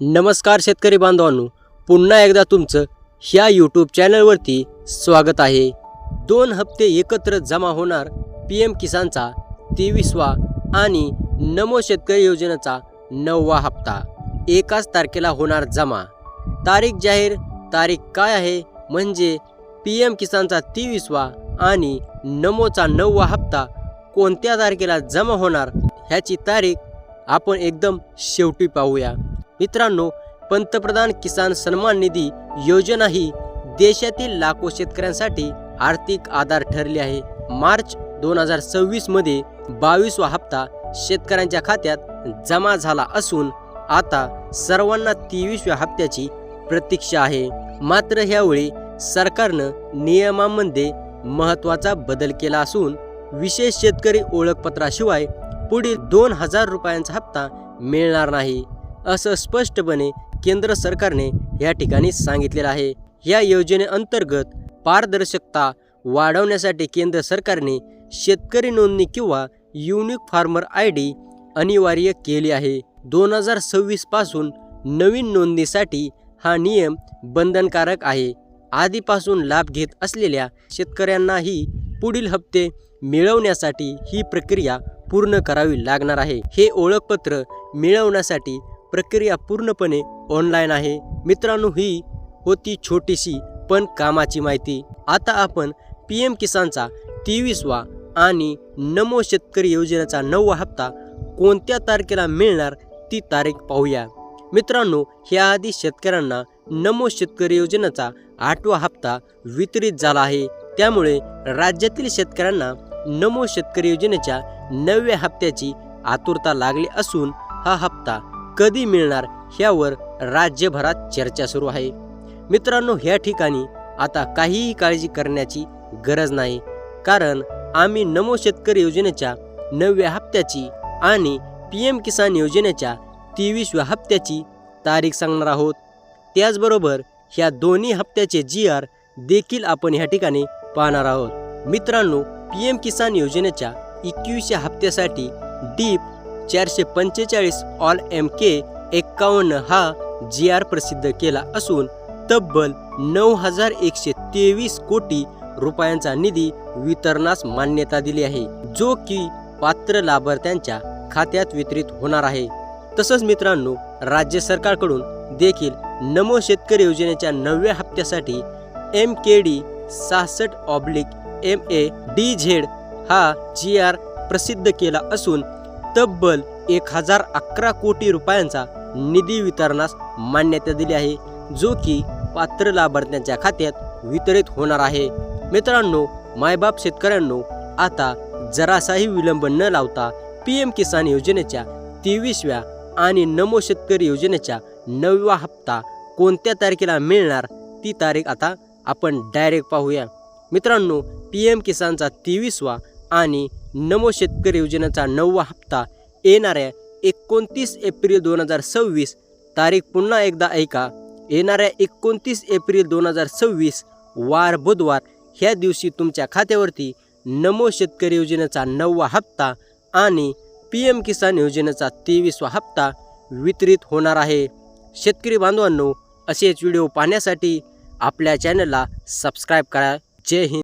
नमस्कार शेतकरी बांधवांनो, पुन्हा एकदा तुमचं ह्या यूट्यूब चॅनलवरती स्वागत आहे। 2 हप्ते एकत्र जमा होणार PM किसानचा 23वा आणि नमो शेतकरी योजनेचा 9वा हप्ता। एकाच तारखेला होणार जमा। तारीख जाहीर। तारीख काय आहे म्हणजे PM किसानचा 23वा आणि नमोचा 9वा हप्ता कोणत्या तारखेला जमा होणार ह्याची तारीख आपण एकदम शेवटी पाहूया। मित्रांनो, पंतप्रधान किसान सन्मान निधी योजना ही देशातील लाखो शेतकऱ्यांसाठी आर्थिक आधार ठरली आहे। मार्च 2026 मध्ये 22वा हप्ता शेतकऱ्यांच्या खात्यात जमा झाला असून आता सर्वांना 23व्या हप्त्याची प्रतीक्षा आहे। मात्र ह्यावेळी सरकारनं नियमांमध्ये महत्त्वाचा बदल केला असून विशेष शेतकरी ओळखपत्राशिवाय पुढील 2000 रुपयांचा हप्ता मिळणार नाही असं स्पष्टपणे केंद्र सरकारने या ठिकाणी सांगितलेलं आहे। या योजनेअंतर्गत पारदर्शकता वाढवण्यासाठी केंद्र सरकारने शेतकरी नोंदणी किंवा युनिक फार्मर ID अनिवार्य केली आहे। 2026 पासून नवीन नोंदणीसाठी हा नियम बंधनकारक आहे। आधीपासून लाभ घेत असलेल्या शेतकऱ्यांनाही पुढील हप्ते मिळवण्यासाठी ही प्रक्रिया पूर्ण करावी लागणार आहे। हे ओळखपत्र मिळवण्यासाठी प्रक्रिया पूर्णपणे ऑनलाईन आहे। मित्रांनो, ही होती छोटीशी पण कामाची माहिती। आता आपण PM किसानचा 23वा आणि नमो शेतकरी योजनेचा 9वा हप्ता कोणत्या तारखेला मिळणार ती तारीख पाहूया। मित्रांनो, ह्याआधी शेतकऱ्यांना नमो शेतकरी योजनेचा 8वा हप्ता वितरित झाला आहे। त्यामुळे राज्यातील शेतकऱ्यांना नमो शेतकरी योजनेच्या 9व्या हप्त्याची आतुरता लागली असून हा हप्ता कधी मिळणार ह्यावर राज्यभरात चर्चा सुरू आहे। मित्रांनो, ह्या ठिकाणी आता काहीही काळजी करण्याची गरज नाही, कारण आम्ही नमो शेतकरी योजनेच्या 9व्या हप्त्याची आणि PM किसान योजनेच्या 23व्या हप्त्याची तारीख सांगणार आहोत। त्याचबरोबर ह्या दोन्ही हप्त्याचे GR देखील आपण ह्या ठिकाणी पाहणार आहोत। मित्रांनो, PM किसान योजनेच्या 21व्या हप्त्यासाठी डीप 445 ऑल MK 51 हा GR प्रसिद्ध केला असून तब्बल 9123 कोटी रुपयांचा निधी वितरणास मान्यता दिली आहे, जो की पात्र लाभार्थ्यांच्या खात्यात वितरित होणार आहे। तसंच मित्रांनो, राज्य सरकारकडून देखील नमो शेतकरी योजनेच्या 9व्या हप्त्यासाठी MKD 66/MA DZ हा GR प्रसिद्ध केला असून तब्बल 1011 कोटी रुपयांचा निधी वितरणास मान्यता दिली आहे, जो की पात्र लाभार्थ्यांच्या खात्यात वितरित होणार आहे। मित्रांनो, मायबाप शेतकऱ्यांनो, आता जरासाही विलंब न लावता PM किसान योजनेच्या 23व्या आणि नमो शेतकरी योजनेच्या 9वा हप्ता कोणत्या तारखेला मिळणार ती तारीख आता आपण डायरेक्ट पाहूया। मित्रांनो, PM किसानचा 23वा आणि नमो शेतकरी योजनेचा 9वा हप्ता येणाऱ्या 29 एप्रिल 2026 तारीख पुन्हा एकदा ऐका। येणाऱ्या 29 एप्रिल 2026 वार बुधवार ह्या दिवशी तुमच्या खात्यावरती नमो शेतकरी योजनेचा 9वा हप्ता आणि PM किसान योजनेचा 23वा हप्ता वितरित होणार आहे। शेतकरी बांधवांनो, असेच व्हिडिओ पाहण्यासाठी आपल्या चॅनलला सबस्क्राईब करा। जय हिंद।